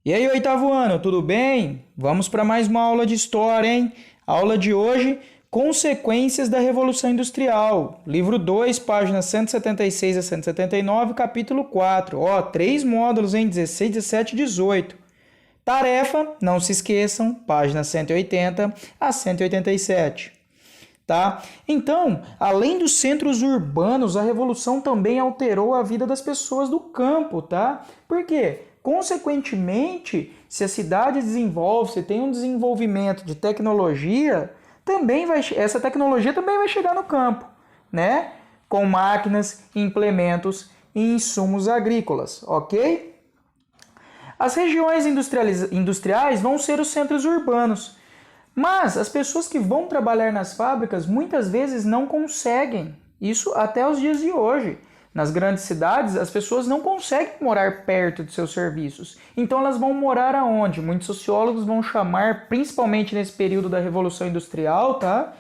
E aí, oitavo ano, tudo bem? Vamos para mais uma aula de história, hein? Aula de hoje, Consequências da Revolução Industrial. Livro 2, páginas 176 a 179, capítulo 4. Ó, 3 módulos, hein? 16, 17 e 18. Tarefa, não se esqueçam, páginas 180 a 187. Tá? Então, além dos centros urbanos, a revolução também alterou a vida das pessoas do campo, tá? Por quê? Consequentemente, se a cidade desenvolve, se tem um desenvolvimento de tecnologia, essa tecnologia também vai chegar no campo, né? Com máquinas, implementos e insumos agrícolas, ok? As regiões industriais vão ser os centros urbanos, mas as pessoas que vão trabalhar nas fábricas muitas vezes não conseguem. Isso até os dias de hoje. Nas grandes cidades, as pessoas não conseguem morar perto de seus serviços. Então elas vão morar aonde? Muitos sociólogos vão chamar, principalmente nesse período da Revolução Industrial, tá?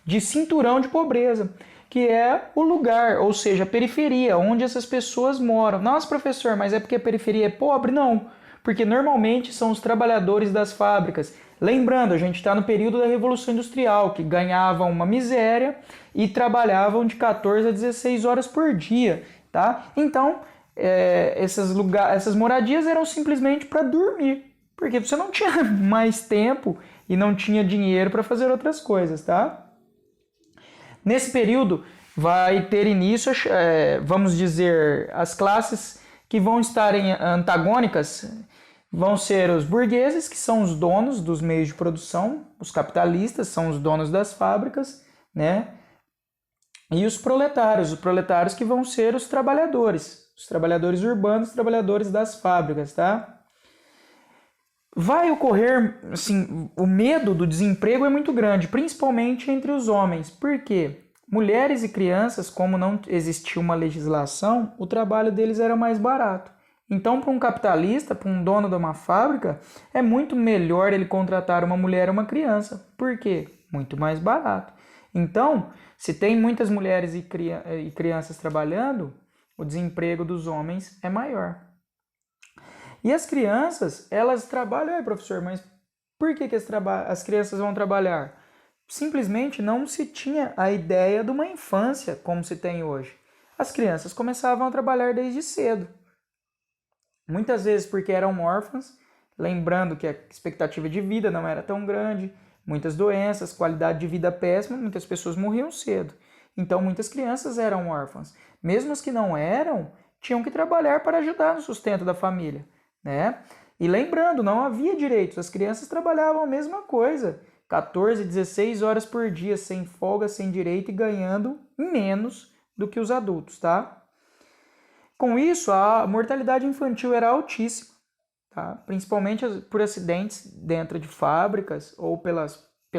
De cinturão de pobreza, que é o lugar, ou seja, a periferia, onde essas pessoas moram. Nossa, professor, mas é porque a periferia é pobre? Não, porque normalmente são os trabalhadores das fábricas. Lembrando, a gente está no período da Revolução Industrial, que ganhavam uma miséria e trabalhavam de 14 a 16 horas por dia, tá? Então, essas moradias eram simplesmente para dormir, porque você não tinha mais tempo e não tinha dinheiro para fazer outras coisas, tá? Nesse período vai ter início, vamos dizer, as classes que vão estar antagônicas. Vão ser os burgueses, que são os donos dos meios de produção, os capitalistas são os donos das fábricas, né? E os proletários que vão ser os trabalhadores urbanos, os trabalhadores das fábricas, tá? Vai ocorrer, assim, o medo do desemprego é muito grande, principalmente entre os homens. Por quê? Mulheres e crianças, como não existia uma legislação, o trabalho deles era mais barato. Então, para um capitalista, para um dono de uma fábrica, é muito melhor ele contratar uma mulher ou uma criança. Por quê? Muito mais barato. Então, se tem muitas mulheres e crianças trabalhando, o desemprego dos homens é maior. E as crianças, elas trabalham, professor, mas por que as crianças vão trabalhar? Simplesmente não se tinha a ideia de uma infância como se tem hoje. As crianças começavam a trabalhar desde cedo. Muitas vezes porque eram órfãs, lembrando que a expectativa de vida não era tão grande, muitas doenças, qualidade de vida péssima, muitas pessoas morriam cedo. Então muitas crianças eram órfãs. Mesmo as que não eram, tinham que trabalhar para ajudar no sustento da família, né? E lembrando, não havia direitos, as crianças trabalhavam a mesma coisa, 14, 16 horas por dia, sem folga, sem direito e ganhando menos do que os adultos, tá? Com isso, a mortalidade infantil era altíssima, tá? Principalmente por acidentes dentro de fábricas ou pela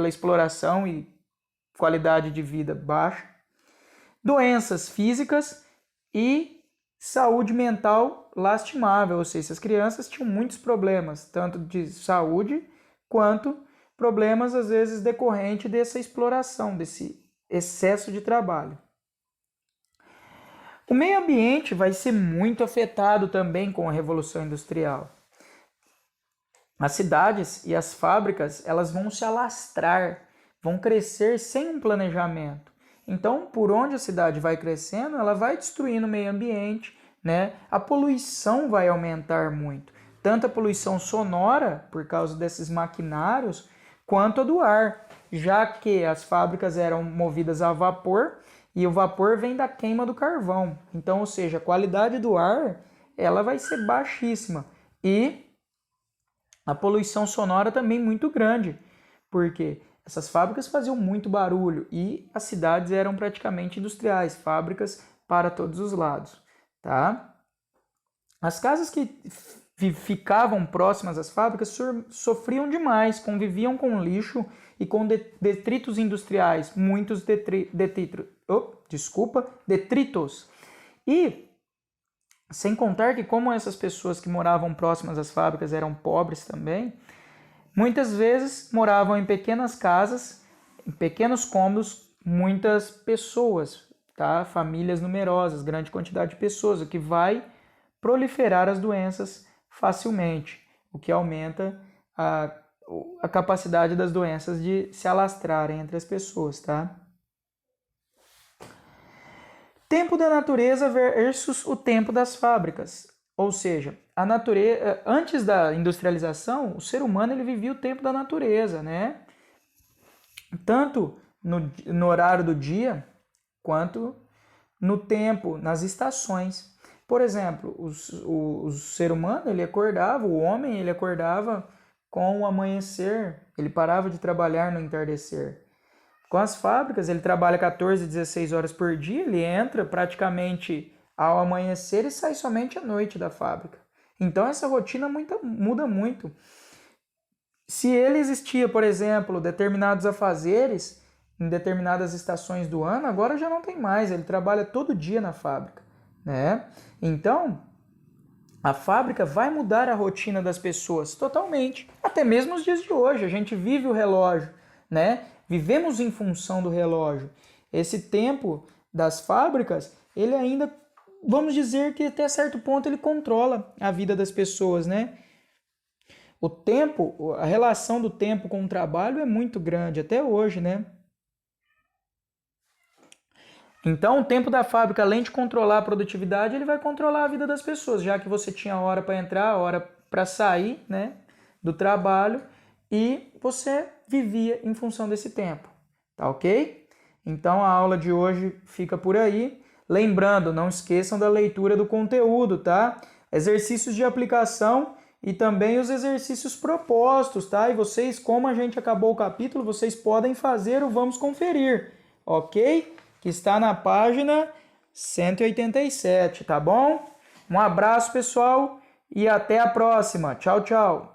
exploração e qualidade de vida baixa, doenças físicas e saúde mental lastimável, ou seja, as crianças tinham muitos problemas, tanto de saúde quanto problemas, às vezes, decorrentes dessa exploração, desse excesso de trabalho. O meio ambiente vai ser muito afetado também com a Revolução Industrial. As cidades e as fábricas, elas vão se alastrar, vão crescer sem um planejamento. Então, por onde a cidade vai crescendo, ela vai destruindo o meio ambiente, né? A poluição vai aumentar muito. Tanto a poluição sonora, por causa desses maquinários, quanto a do ar, já que as fábricas eram movidas a vapor, e o vapor vem da queima do carvão. Então, ou seja, a qualidade do ar ela vai ser baixíssima. E a poluição sonora também muito grande. Porque essas fábricas faziam muito barulho e as cidades eram praticamente industriais, fábricas para todos os lados. Tá? As casas que ficavam próximas às fábricas sofriam demais, conviviam com lixo e com detritos industriais, muitos detritos. E sem contar que como essas pessoas que moravam próximas às fábricas eram pobres também, muitas vezes moravam em pequenas casas, em pequenos cômodos, muitas pessoas, tá? Famílias numerosas, grande quantidade de pessoas, o que vai proliferar as doenças facilmente. o que aumenta a capacidade das doenças de se alastrarem entre as pessoas, tá? Tempo da natureza versus o tempo das fábricas. Ou seja, a natureza, antes da industrialização, o ser humano ele vivia o tempo da natureza, né? Tanto no horário do dia, quanto no tempo, nas estações. Por exemplo, o ser humano, ele acordava, o homem, ele acordava com o amanhecer, ele parava de trabalhar no entardecer. Com as fábricas, ele trabalha 14, 16 horas por dia, ele entra praticamente ao amanhecer e sai somente à noite da fábrica. Então essa rotina muda muito. Se ele existia, por exemplo, determinados afazeres em determinadas estações do ano, agora já não tem mais, ele trabalha todo dia na fábrica, né? Então, a fábrica vai mudar a rotina das pessoas totalmente, até mesmo nos dias de hoje, a gente vive o relógio, né? Vivemos em função do relógio. Esse tempo das fábricas, ele ainda, vamos dizer que até certo ponto ele controla a vida das pessoas, né? O tempo, a relação do tempo com o trabalho é muito grande até hoje, né? Então, o tempo da fábrica, além de controlar a produtividade, ele vai controlar a vida das pessoas, já que você tinha hora para entrar, hora para sair, né, do trabalho, e você vivia em função desse tempo, tá ok? Então, a aula de hoje fica por aí. Lembrando, não esqueçam da leitura do conteúdo, tá? Exercícios de aplicação e também os exercícios propostos, tá? E vocês, como a gente acabou o capítulo, vocês podem fazer o Vamos Conferir, ok? Que está na página 187, tá bom? Um abraço, pessoal, e até a próxima. Tchau, tchau.